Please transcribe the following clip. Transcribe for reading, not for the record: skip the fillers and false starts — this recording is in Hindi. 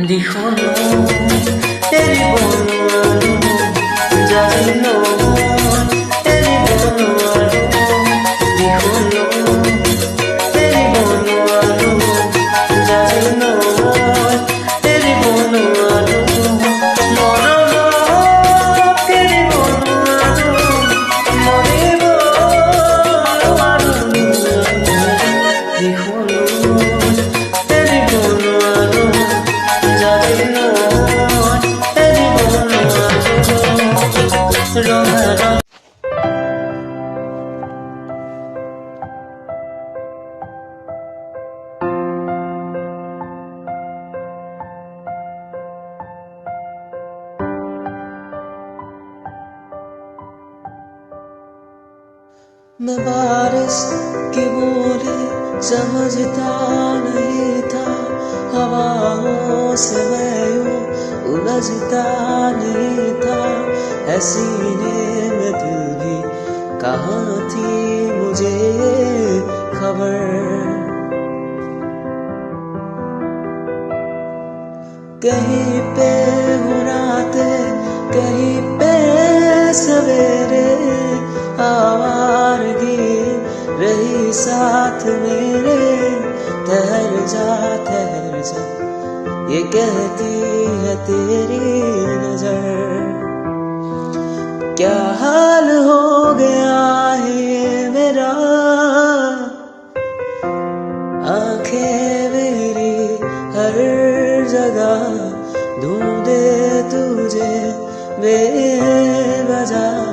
Dijo no, eri bono jai no, eri bono dijo no, eri bono jai no, eri bono moro no, eri bono moribo dijo no, eri bono मैं बारिश की बूंदें समझता नहीं था, हवाओं से मैं यूं उलझता नहीं था। है सीने में दिल भी कहाँ थी मुझे खबर। कहीं पे हूँ रातें, कहीं पे सवेरे, आवारगी रही साथ मेरे। ठहर जा ये कहती है तेरी नजर। क्या हाल हो गया है मेरा, आंखें मेरी हर जगह ढूंढे तुझे बेवजह।